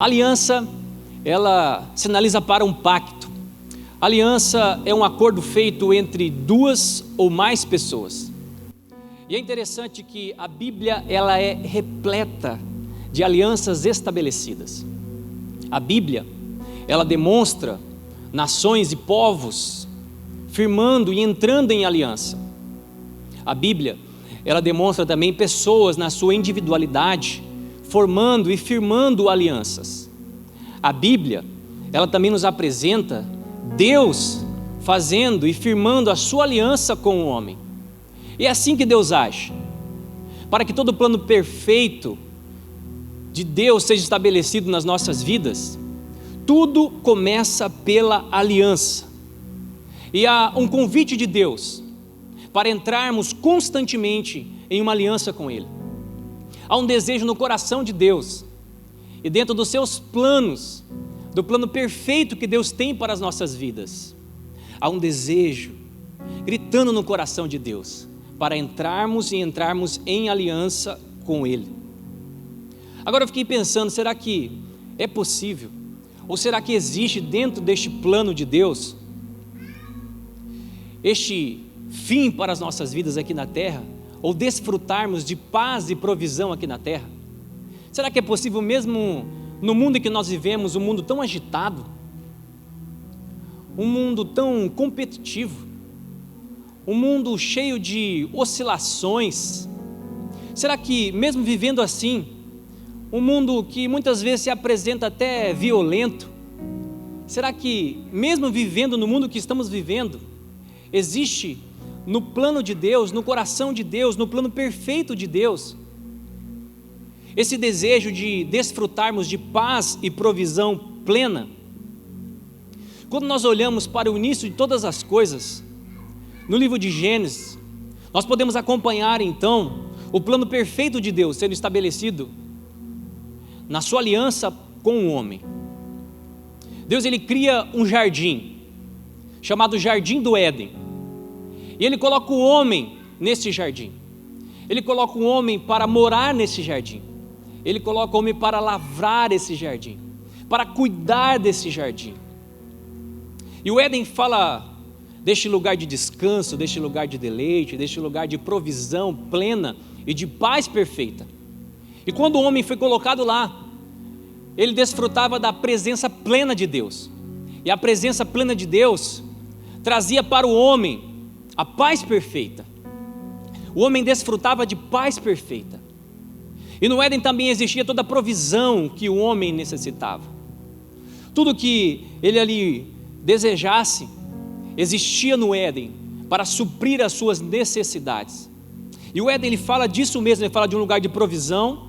Aliança, ela sinaliza para um pacto. Aliança é um acordo feito entre duas ou mais pessoas. E é interessante que a Bíblia, ela é repleta de alianças estabelecidas. A Bíblia, ela demonstra nações e povos firmando e entrando em aliança. A Bíblia, ela demonstra também pessoas na sua individualidade, formando e firmando alianças. A Bíblia, ela também nos apresenta Deus fazendo e firmando a sua aliança com o homem. E é assim que Deus age, para que todo o plano perfeito de Deus seja estabelecido nas nossas vidas. Tudo começa pela aliança, e há um convite de Deus para entrarmos constantemente em uma aliança com Ele. Há um desejo no coração de Deus, e dentro dos seus planos, do plano perfeito que Deus tem para as nossas vidas, há um desejo gritando no coração de Deus, para entrarmos em aliança com Ele. Agora eu fiquei pensando, será que é possível? Ou será que existe dentro deste plano de Deus, este fim para as nossas vidas aqui na terra, ou desfrutarmos de paz e provisão aqui na terra? Será que é possível mesmo no mundo em que nós vivemos, um mundo tão agitado, um mundo tão competitivo, um mundo cheio de oscilações? Será que mesmo vivendo assim, um mundo que muitas vezes se apresenta até violento, será que mesmo vivendo no mundo que estamos vivendo, existe no plano de Deus, no coração de Deus, no plano perfeito de Deus, esse desejo de desfrutarmos de paz e provisão plena? Quando nós olhamos para o início de todas as coisas, no livro de Gênesis, nós podemos acompanhar então o plano perfeito de Deus sendo estabelecido na sua aliança com o homem. Deus, ele cria um jardim, chamado Jardim do Éden, e Ele coloca o homem nesse jardim. Ele coloca o homem para morar nesse jardim. Ele coloca o homem para lavrar esse jardim, para cuidar desse jardim. E o Éden fala deste lugar de descanso, deste lugar de deleite, deste lugar de provisão plena e de paz perfeita. E quando o homem foi colocado lá, ele desfrutava da presença plena de Deus. E a presença plena de Deus trazia para o homem a paz perfeita. O homem desfrutava de paz perfeita. E no Éden também existia toda a provisão que o homem necessitava. Tudo que ele ali desejasse, existia no Éden para suprir as suas necessidades. E o Éden, ele fala disso mesmo, ele fala de um lugar de provisão,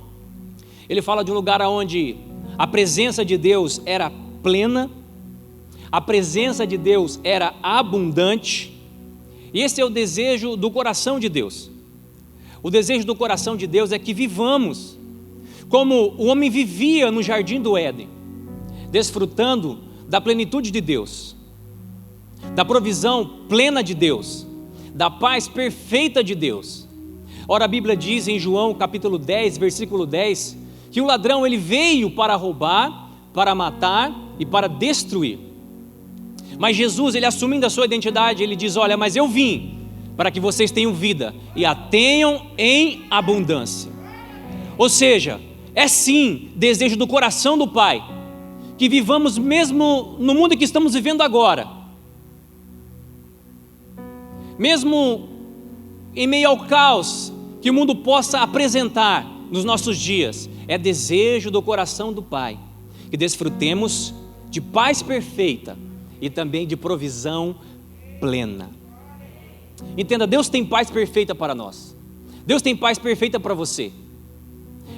ele fala de um lugar onde a presença de Deus era plena, a presença de Deus era abundante. E esse é o desejo do coração de Deus. O desejo do coração de Deus é que vivamos como o homem vivia no jardim do Éden, desfrutando da plenitude de Deus, da provisão plena de Deus, da paz perfeita de Deus. Ora, a Bíblia diz em João capítulo 10, versículo 10, que o ladrão, ele veio para roubar, para matar e para destruir. Mas Jesus, ele assumindo a sua identidade, ele diz: olha, mas eu vim para que vocês tenham vida e a tenham em abundância. Ou seja, é sim desejo do coração do Pai que vivamos mesmo no mundo que estamos vivendo agora, mesmo em meio ao caos que o mundo possa apresentar nos nossos dias. É desejo do coração do Pai que desfrutemos de paz perfeita e também de provisão plena. Entenda, Deus tem paz perfeita para nós. Deus tem paz perfeita para você.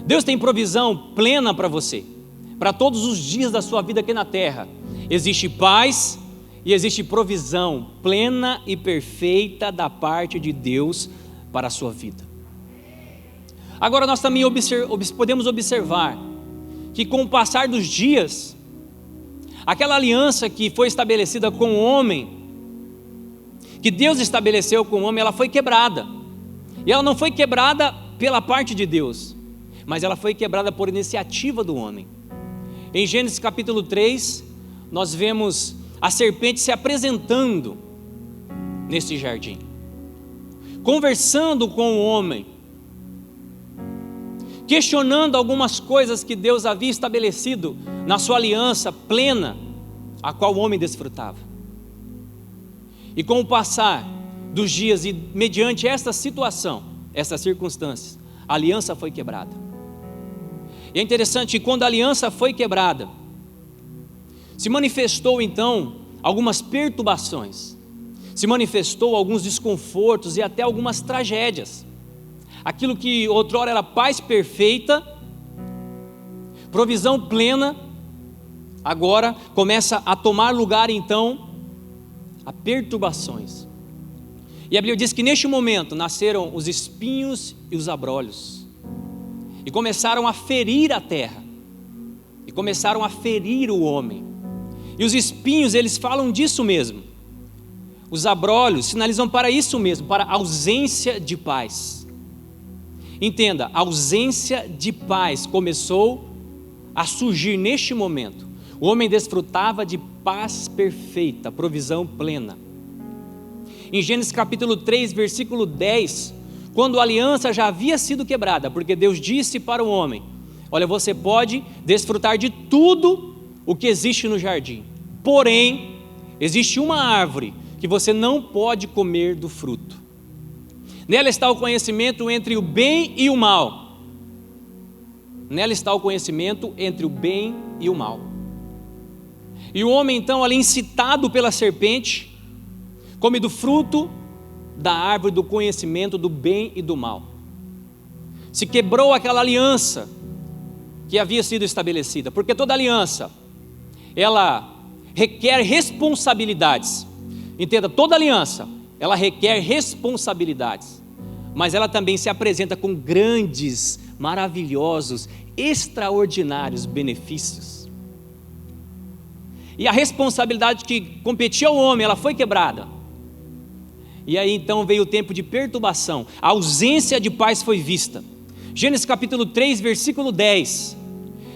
Deus tem provisão plena para você. Para todos os dias da sua vida aqui na terra, existe paz e existe provisão plena e perfeita da parte de Deus para a sua vida. Agora nós também podemos observar que com o passar dos dias, aquela aliança que foi estabelecida com o homem, que Deus estabeleceu com o homem, ela foi quebrada. E ela não foi quebrada pela parte de Deus, mas ela foi quebrada por iniciativa do homem. Em Gênesis capítulo 3, nós vemos a serpente se apresentando nesse jardim, conversando com o homem, questionando algumas coisas que Deus havia estabelecido na sua aliança plena, a qual o homem desfrutava. E com o passar dos dias e mediante esta situação, essas circunstâncias, a aliança foi quebrada. E é interessante que quando a aliança foi quebrada, se manifestou então algumas perturbações, se manifestou alguns desconfortos e até algumas tragédias. Aquilo que outrora era paz perfeita, provisão plena, agora começa a tomar lugar então a perturbações. E a Bíblia diz que neste momento nasceram os espinhos e os abrolhos, e começaram a ferir a terra, e começaram a ferir o homem. E os espinhos, eles falam disso mesmo. Os abrolhos sinalizam para isso mesmo, para a ausência de paz. Entenda, a ausência de paz começou a surgir neste momento. O homem desfrutava de paz perfeita, provisão plena. Em Gênesis capítulo 3, versículo 10, quando a aliança já havia sido quebrada, porque Deus disse para o homem: olha, você pode desfrutar de tudo o que existe no jardim, porém, existe uma árvore que você não pode comer do fruto. Nela está o conhecimento entre o bem e o mal. Nela está o conhecimento entre o bem e o mal. E o homem então, ali incitado pela serpente, come do fruto da árvore do conhecimento do bem e do mal. Se quebrou aquela aliança que havia sido estabelecida, porque toda aliança, ela requer responsabilidades. Entenda, toda aliança, ela requer responsabilidades, mas ela também se apresenta com grandes, maravilhosos, extraordinários benefícios. E a responsabilidade que competia ao homem, ela foi quebrada. E aí então veio o tempo de perturbação, a ausência de paz foi vista. Gênesis capítulo 3, versículo 10,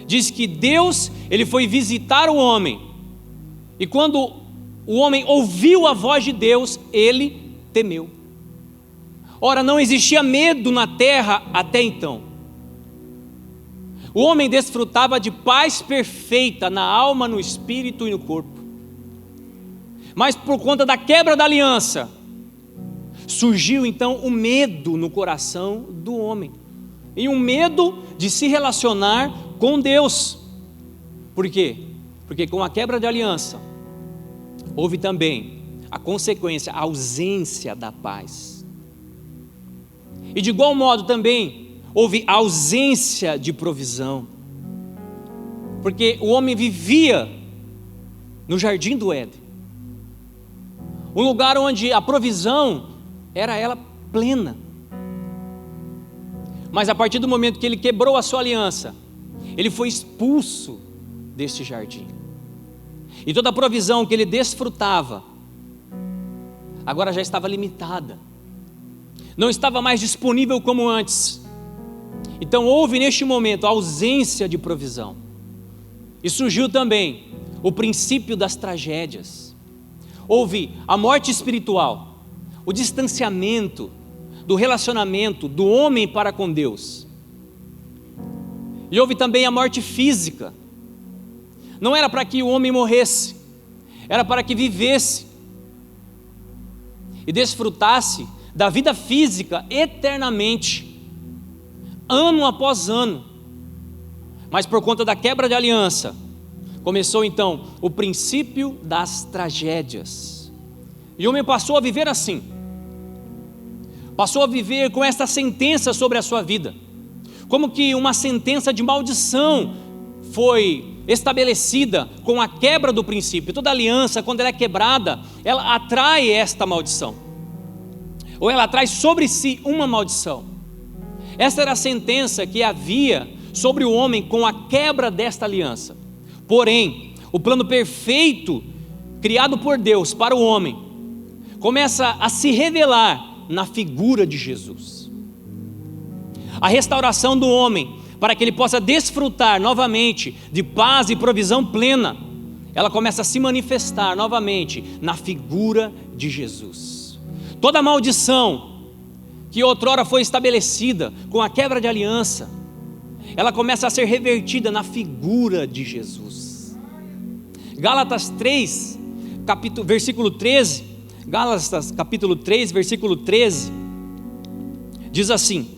diz que Deus, ele foi visitar o homem, e quando o homem ouviu a voz de Deus, ele temeu. Ora, não existia medo na terra até então. O homem desfrutava de paz perfeita na alma, no espírito e no corpo. Mas por conta da quebra da aliança, surgiu então o medo no coração do homem, e um medo de se relacionar com Deus. Por quê? Porque com a quebra de aliança, houve também a consequência, a ausência da paz. E de igual modo também, houve a ausência de provisão. Porque o homem vivia no jardim do Éden, um lugar onde a provisão era ela plena. Mas a partir do momento que ele quebrou a sua aliança, ele foi expulso deste jardim. E toda a provisão que ele desfrutava, agora já estava limitada, não estava mais disponível como antes. Então houve neste momento a ausência de provisão. E surgiu também o princípio das tragédias. Houve a morte espiritual, o distanciamento do relacionamento do homem para com Deus. E houve também a morte física. Não era para que o homem morresse, era para que vivesse e desfrutasse da vida física eternamente, ano após ano. Mas por conta da quebra de aliança, começou então o princípio das tragédias. E o homem passou a viver assim, passou a viver com esta sentença sobre a sua vida, como que uma sentença de maldição foi estabelecida com a quebra do princípio. Toda aliança, quando ela é quebrada, ela atrai esta maldição, ou ela traz sobre si uma maldição. Essa era a sentença que havia sobre o homem com a quebra desta aliança. Porém, o plano perfeito criado por Deus para o homem começa a se revelar na figura de Jesus. A restauração do homem para que ele possa desfrutar novamente de paz e provisão plena, ela começa a se manifestar novamente na figura de Jesus. Toda maldição que outrora foi estabelecida com a quebra de aliança, ela começa a ser revertida na figura de Jesus. Gálatas 3, versículo 13, Gálatas capítulo 3, versículo 13, diz assim: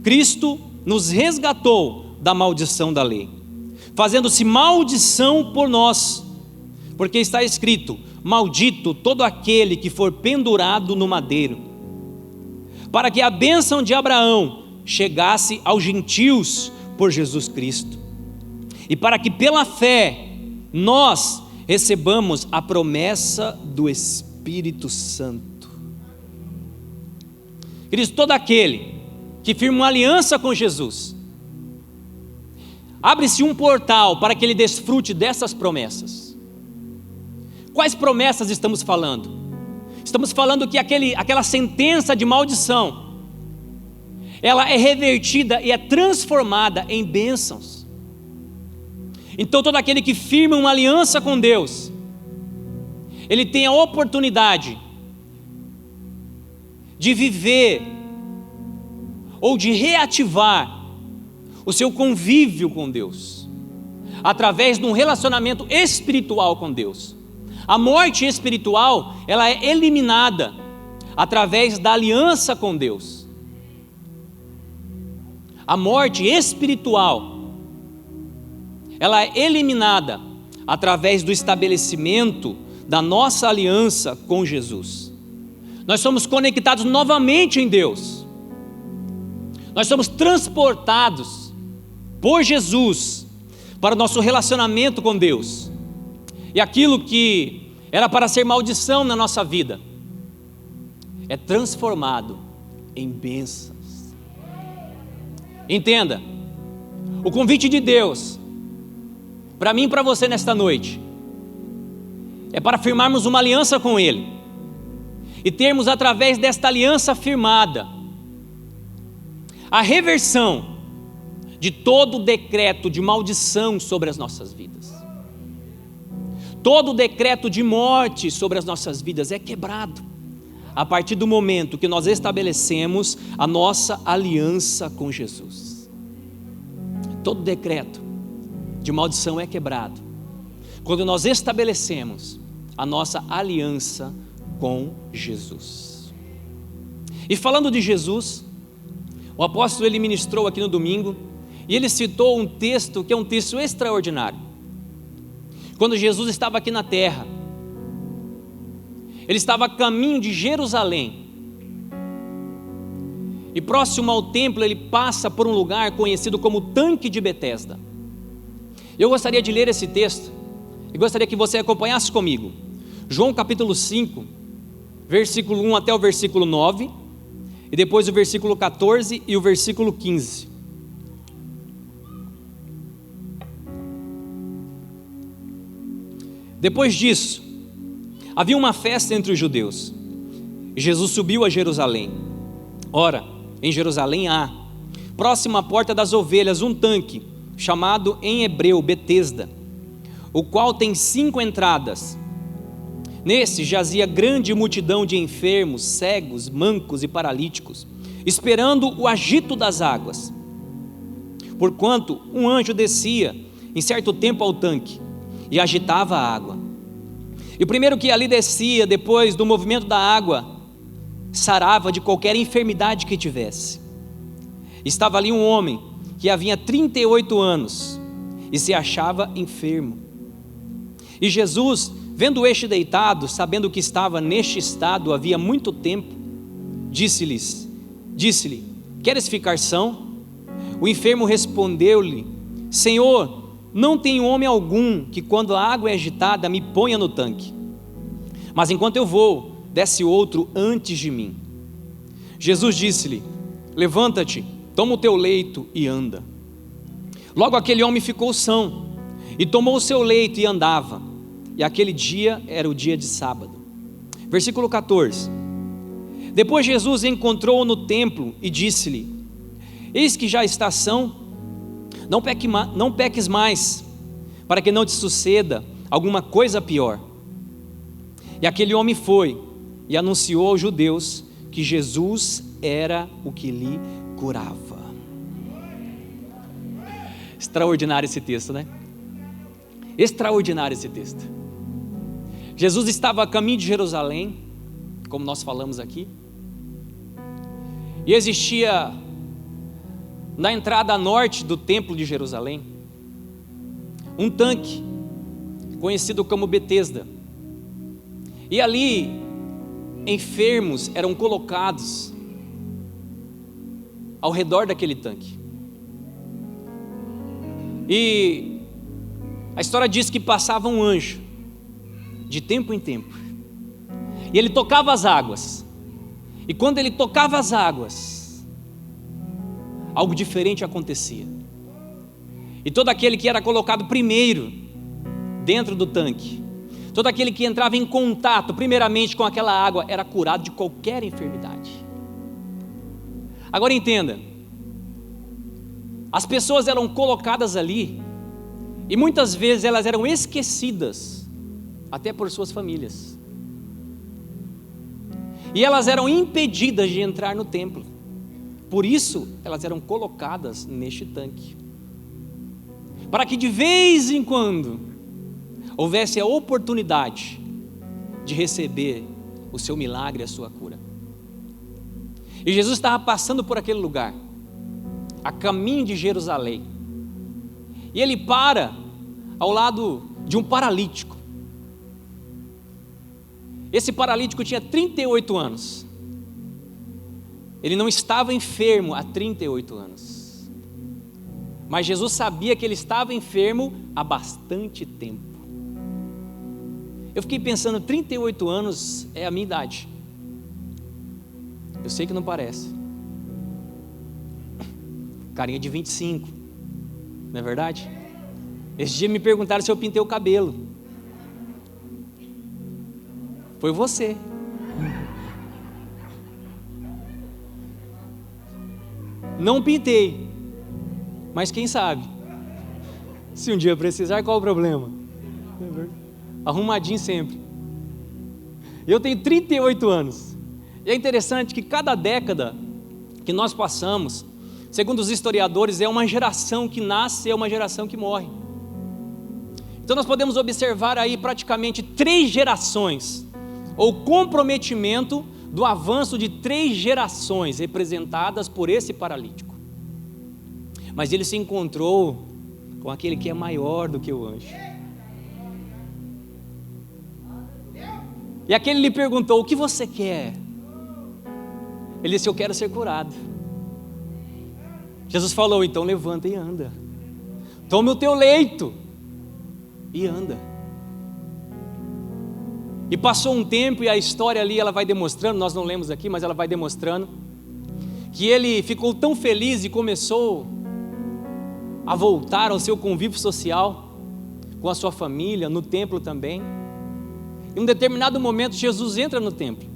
Cristo nos resgatou da maldição da lei, fazendo-se maldição por nós, porque está escrito: maldito todo aquele que for pendurado no madeiro, para que a bênção de Abraão chegasse aos gentios por Jesus Cristo, e para que pela fé nós recebamos a promessa do Espírito Santo. Cristo, todo aquele que firma uma aliança com Jesus, abre-se um portal para que ele desfrute dessas promessas. Quais promessas estamos falando? Estamos falando que aquela sentença de maldição, ela é revertida e é transformada em bênçãos. Então todo aquele que firma uma aliança com Deus, ele tem a oportunidade de viver ou de reativar o seu convívio com Deus, através de um relacionamento espiritual com Deus. A morte espiritual, ela é eliminada através da aliança com Deus. A morte espiritual, ela é eliminada através do estabelecimento da nossa aliança com Jesus. Nós somos conectados novamente em Deus. Nós somos transportados por Jesus para o nosso relacionamento com Deus. E aquilo que era para ser maldição na nossa vida é transformado em bênçãos. Entenda, o convite de Deus para mim e para você nesta noite é para firmarmos uma aliança com Ele e termos, através desta aliança firmada, a reversão de todo o decreto de maldição sobre as nossas vidas. Todo o decreto de morte sobre as nossas vidas é quebrado a partir do momento que nós estabelecemos a nossa aliança com Jesus. Todo decreto de maldição é quebrado quando nós estabelecemos a nossa aliança com Jesus. E falando de Jesus, o apóstolo, ele ministrou aqui no domingo, e ele citou um texto que é um texto extraordinário. Quando Jesus estava aqui na terra, ele estava a caminho de Jerusalém, e próximo ao templo ele passa por um lugar conhecido como Tanque de Betesda. Eu gostaria de ler esse texto, e gostaria que você acompanhasse comigo. João capítulo 5, versículo 1 até o versículo 9, e depois o versículo 14 e o versículo 15. Depois disso, havia uma festa entre os judeus, e Jesus subiu a Jerusalém. Ora, em Jerusalém há, próximo à porta das ovelhas, um tanque, chamado em hebreu Betesda, o qual tem 5 entradas. Nesse jazia grande multidão de enfermos, cegos, mancos e paralíticos, esperando o agito das águas. Porquanto um anjo descia em certo tempo ao tanque e agitava a água. E o primeiro que ali descia, depois do movimento da água, sarava de qualquer enfermidade que tivesse. Estava ali um homem que havia 38 anos e se achava enfermo. E Jesus, vendo este deitado, sabendo que estava neste estado havia muito tempo, disse-lhe: queres ficar são? O enfermo respondeu-lhe: Senhor, não tenho homem algum que, quando a água é agitada, me ponha no tanque. Mas enquanto eu vou, desce outro antes de mim. Jesus disse-lhe: levanta-te, toma o teu leito e anda. Logo aquele homem ficou são, e tomou o seu leito e andava. E aquele dia era o dia de sábado. Versículo 14. Depois Jesus encontrou-o no templo e disse-lhe: eis que já está são, Não peques mais, para que não te suceda alguma coisa pior. E aquele homem foi e anunciou aos judeus que Jesus era o que lhe curava. Extraordinário esse texto, né? Extraordinário esse texto. Jesus estava a caminho de Jerusalém, como nós falamos aqui, e existia na entrada norte do templo de Jerusalém um tanque conhecido como Betesda, e ali enfermos eram colocados ao redor daquele tanque. E a história diz que passava um anjo de tempo em tempo, e ele tocava as águas, e quando ele tocava as águas, algo diferente acontecia, e todo aquele que era colocado primeiro dentro do tanque, todo aquele que entrava em contato primeiramente com aquela água, era curado de qualquer enfermidade. Agora entenda, as pessoas eram colocadas ali, e muitas vezes elas eram esquecidas, até por suas famílias, e elas eram impedidas de entrar no templo, por isso elas eram colocadas neste tanque, para que de vez em quando houvesse a oportunidade de receber o seu milagre, a sua cura. E Jesus estava passando por aquele lugar, a caminho de Jerusalém, e ele para ao lado de um paralítico. Esse paralítico tinha 38 anos, ele não estava enfermo há 38 anos, mas Jesus sabia que ele estava enfermo há bastante tempo. Eu fiquei pensando, 38 anos é a minha idade. Eu sei que não parece. Carinha de 25, não é verdade? Esse dia me perguntaram se eu pintei o cabelo. Foi você. Não pintei, mas quem sabe? Se um dia precisar, qual o problema? Arrumadinho sempre. Eu tenho 38 anos. E é interessante que cada década que nós passamos, segundo os historiadores, é uma geração que nasce e é uma geração que morre. Então nós podemos observar aí praticamente 3 gerações, ou comprometimento do avanço de 3 gerações representadas por esse paralítico. Mas ele se encontrou com aquele que é maior do que o anjo. E aquele lhe perguntou: o que você quer? Ele disse: eu quero ser curado. Jesus falou: então levanta e anda, tome o teu leito e anda. E passou um tempo, e a história ali ela vai demonstrando, nós não lemos aqui, mas ela vai demonstrando que ele ficou tão feliz e começou a voltar ao seu convívio social com a sua família, no templo também. Em um determinado momento Jesus entra no templo,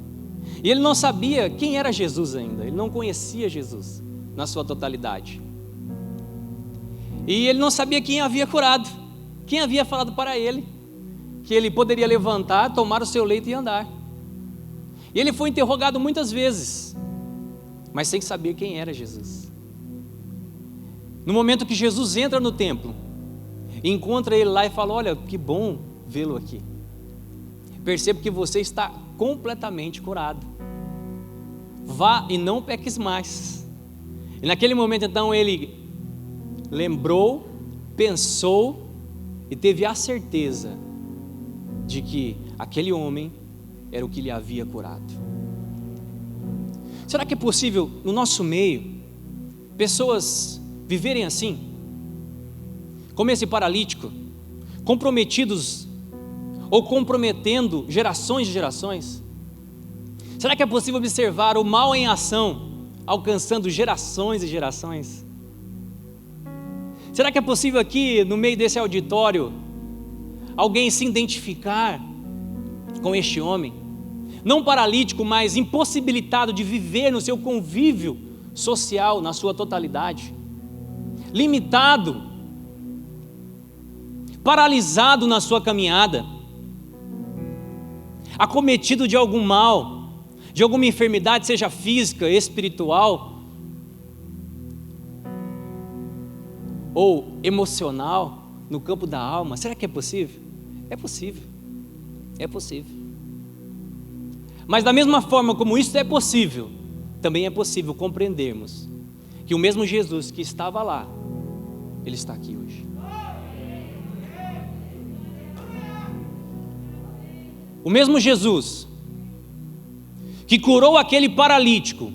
e ele não sabia quem era Jesus ainda, ele não conhecia Jesus na sua totalidade, e ele não sabia quem havia curado, quem havia falado para ele que ele poderia levantar, tomar o seu leito e andar. E ele foi interrogado muitas vezes, mas sem saber quem era Jesus. No momento que Jesus entra no templo, encontra ele lá e fala: olha, que bom vê-lo aqui, percebo que você está completamente curado, vá e não peques mais. E naquele momento então ele lembrou, pensou e teve a certeza de que aquele homem era o que lhe havia curado. Será que é possível no nosso meio pessoas viverem assim, como esse paralítico, comprometidos ou comprometendo gerações de gerações? Será que é possível observar o mal em ação, alcançando gerações e gerações? Será que é possível aqui no meio desse auditório alguém se identificar com este homem, não paralítico, mas impossibilitado de viver no seu convívio social na sua totalidade, limitado, paralisado na sua caminhada, acometido de algum mal, de alguma enfermidade, seja física, espiritual ou emocional, no campo da alma, será que é possível? É possível, é possível. Mas da mesma forma como isso é possível, também é possível compreendermos que o mesmo Jesus que estava lá, Ele está aqui hoje. O mesmo Jesus que curou aquele paralítico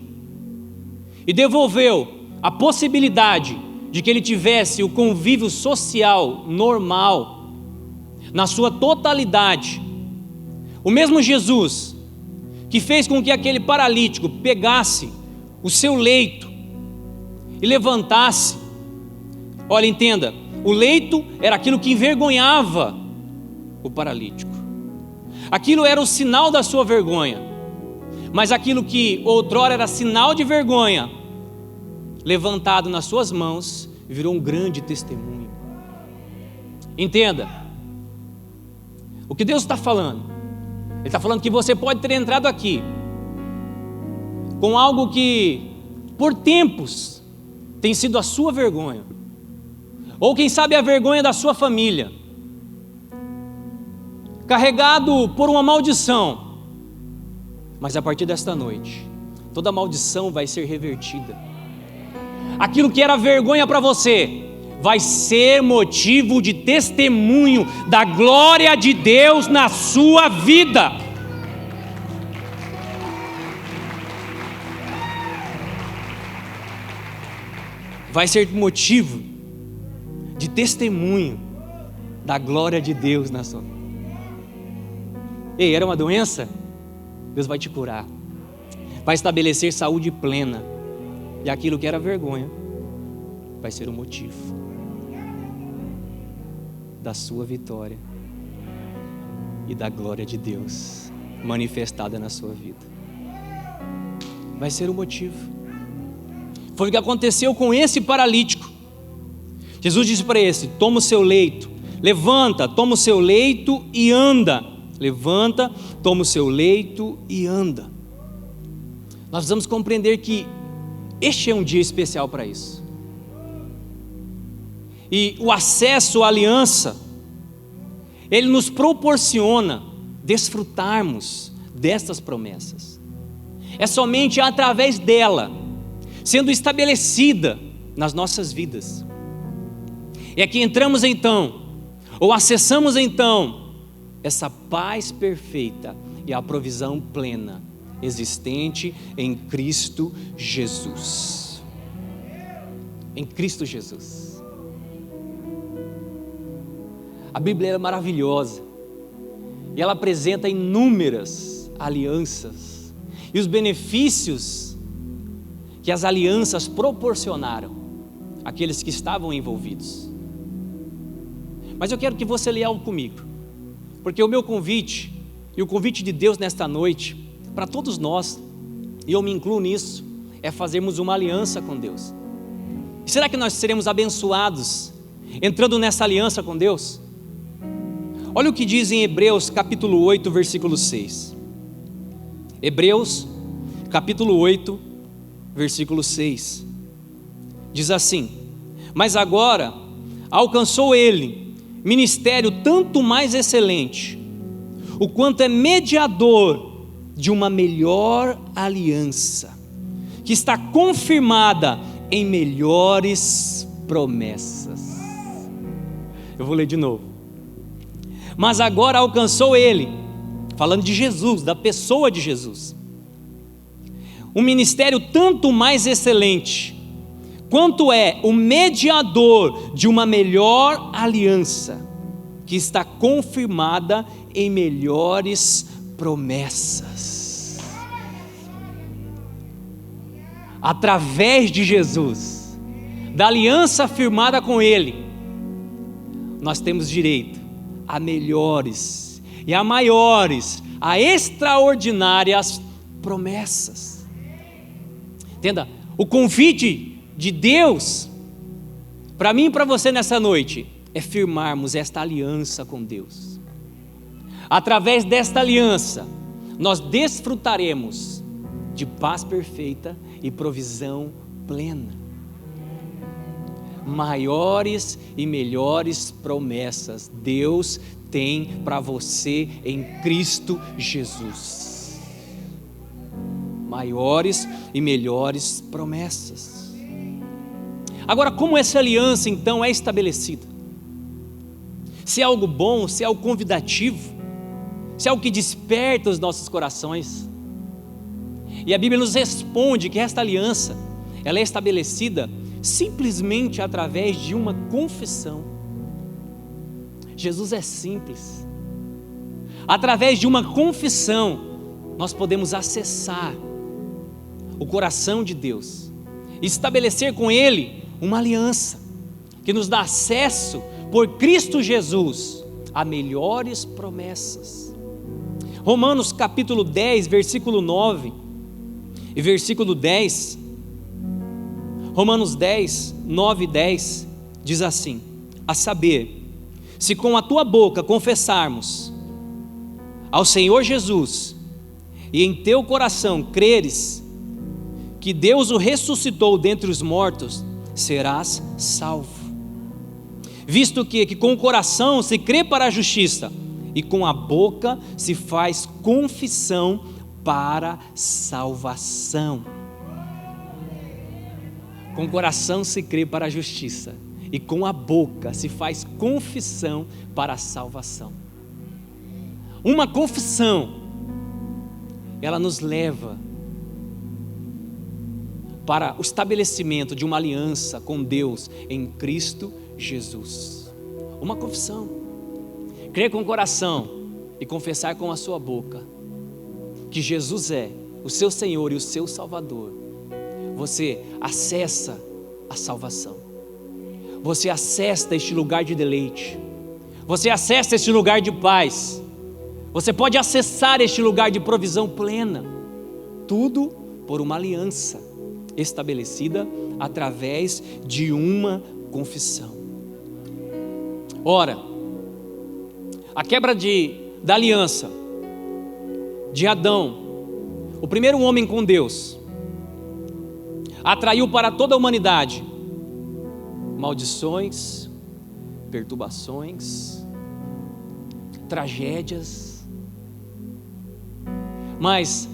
e devolveu a possibilidade de que ele tivesse o convívio social normal, na sua totalidade. O mesmo Jesus que fez com que aquele paralítico pegasse o seu leito e levantasse. Olha, entenda, o leito era aquilo que envergonhava o paralítico. Aquilo era o sinal da sua vergonha. Mas aquilo que outrora era sinal de vergonha, levantado nas suas mãos, virou um grande testemunho. Entenda, o que Deus está falando, Ele está falando que você pode ter entrado aqui com algo que por tempos tem sido a sua vergonha, ou quem sabe a vergonha da sua família, carregado por uma maldição. Mas a partir desta noite, toda maldição vai ser revertida. Aquilo que era vergonha para você, vai ser motivo de testemunho da glória de Deus na sua vida. Vai ser motivo de testemunho da glória de Deus na sua vida. Ei, era uma doença? Deus vai te curar, vai estabelecer saúde plena, e aquilo que era vergonha vai ser o motivo da sua vitória e da glória de Deus manifestada na sua vida. Vai ser o motivo. Foi o que aconteceu com esse paralítico. Jesus disse para esse: toma o seu leito, levanta, toma o seu leito e anda. Levanta, toma o seu leito e anda. Nós precisamos compreender que este é um dia especial para isso. E o acesso à aliança, ele nos proporciona desfrutarmos destas promessas. É somente através dela, sendo estabelecida nas nossas vidas, é que entramos então, ou acessamos então, essa paz perfeita e a provisão plena existente em Cristo Jesus. Em Cristo Jesus. A Bíblia é maravilhosa e ela apresenta inúmeras alianças e os benefícios que as alianças proporcionaram àqueles que estavam envolvidos. Mas eu quero que você leia algo comigo, porque o meu convite e o convite de Deus nesta noite, para todos nós, e eu me incluo nisso, é fazermos uma aliança com Deus. E será que nós seremos abençoados entrando nessa aliança com Deus? Olha o que diz em Hebreus capítulo 8, versículo 6. Hebreus capítulo 8, versículo 6. Diz assim: mas agora alcançou ele ministério tanto mais excelente, o quanto é mediador de uma melhor aliança, que está confirmada em melhores promessas. Eu vou ler de novo. Mas agora alcançou ele, falando de Jesus, da pessoa de Jesus, um ministério tanto mais excelente, quanto é o mediador de uma melhor aliança, que está confirmada em melhores promessas. Através de Jesus, da aliança firmada com Ele, nós temos direito a melhores e a maiores, a extraordinárias promessas. Entenda, o convite de Deus para mim e para você nessa noite, é firmarmos esta aliança com Deus. Através desta aliança, nós desfrutaremos de paz perfeita e provisão plena. Maiores e melhores promessas Deus tem para você em Cristo Jesus. Maiores e melhores promessas. Agora, como essa aliança então é estabelecida? Se é algo bom, se é algo convidativo, se é algo que desperta os nossos corações. E a Bíblia nos responde que esta aliança, ela é estabelecida simplesmente através de uma confissão. Jesus é simples. Através de uma confissão, nós podemos acessar o coração de Deus, estabelecer com Ele uma aliança, que nos dá acesso por Cristo Jesus a melhores promessas. Romanos capítulo 10, versículo 9 e versículo 10, Romanos 10, 9 e 10, diz assim: a saber, se com a tua boca confessarmos ao Senhor Jesus, e em teu coração creres que Deus o ressuscitou dentre os mortos, serás salvo. Visto que com o coração se crê para a justiça, e com a boca se faz confissão para salvação. Com o coração se crê para a justiça, e com a boca se faz confissão para a salvação. Uma confissão, ela nos leva para o estabelecimento de uma aliança com Deus em Cristo Jesus. Uma confissão, crer com o coração e confessar com a sua boca que Jesus é o seu Senhor e o seu Salvador. Você acessa a salvação, você acessa este lugar de deleite, você acessa este lugar de paz, você pode acessar este lugar de provisão plena, tudo por uma aliança estabelecida através de uma confissão. Ora, a quebra da aliança de Adão, o primeiro homem com Deus, atraiu para toda a humanidade maldições, perturbações, tragédias. Mas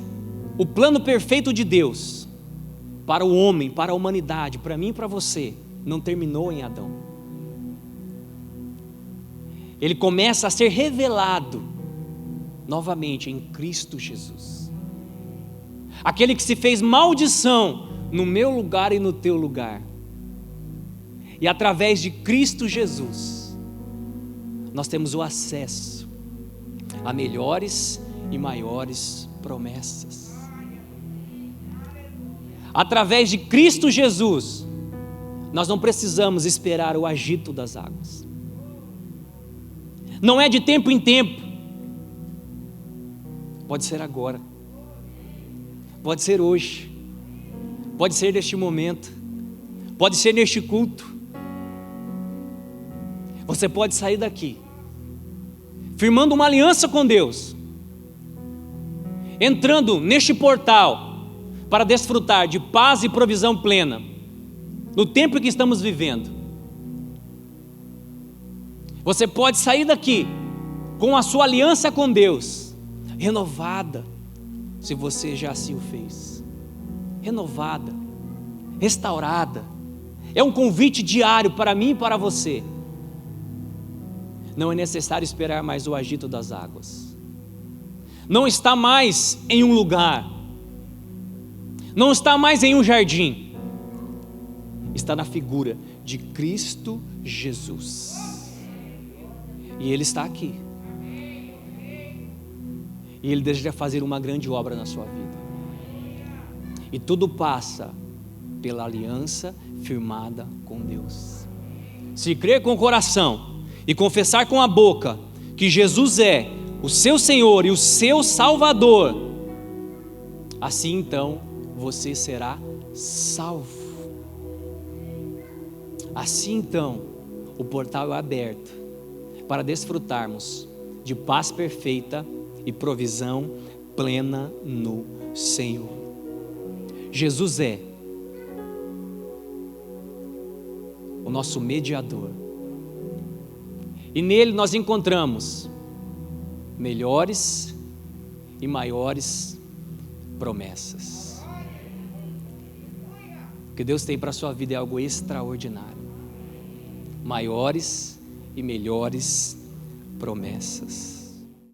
o plano perfeito de Deus para o homem, para a humanidade, para mim e para você, não terminou em Adão. Ele começa a ser revelado novamente em Cristo Jesus. Aquele que se fez maldição no meu lugar e no teu lugar. E através de Cristo Jesus, nós temos o acesso a melhores e maiores promessas. Através de Cristo Jesus, nós não precisamos esperar o agito das águas. Não é de tempo em tempo. Pode ser agora. Pode ser hoje. Pode ser neste momento. Pode ser neste culto. Você pode sair daqui firmando uma aliança com Deus, entrando neste portal para desfrutar de paz e provisão plena no tempo que estamos vivendo. Você pode sair daqui com a sua aliança com Deus renovada, se você já assim o fez, renovada, restaurada. É um convite diário para mim e para você. Não é necessário esperar mais o agito das águas. Não está mais em um lugar, não está mais em um jardim, está na figura de Cristo Jesus. E Ele está aqui. E Ele deseja fazer uma grande obra na sua vida. E tudo passa pela aliança firmada com Deus. Se crer com o coração e confessar com a boca que Jesus é o seu Senhor e o seu Salvador, assim então você será salvo. Assim então, o portal é aberto para desfrutarmos de paz perfeita e provisão plena no Senhor. Jesus é o nosso mediador, e nele nós encontramos melhores e maiores promessas. O que Deus tem para a sua vida é algo extraordinário, maiores e melhores promessas.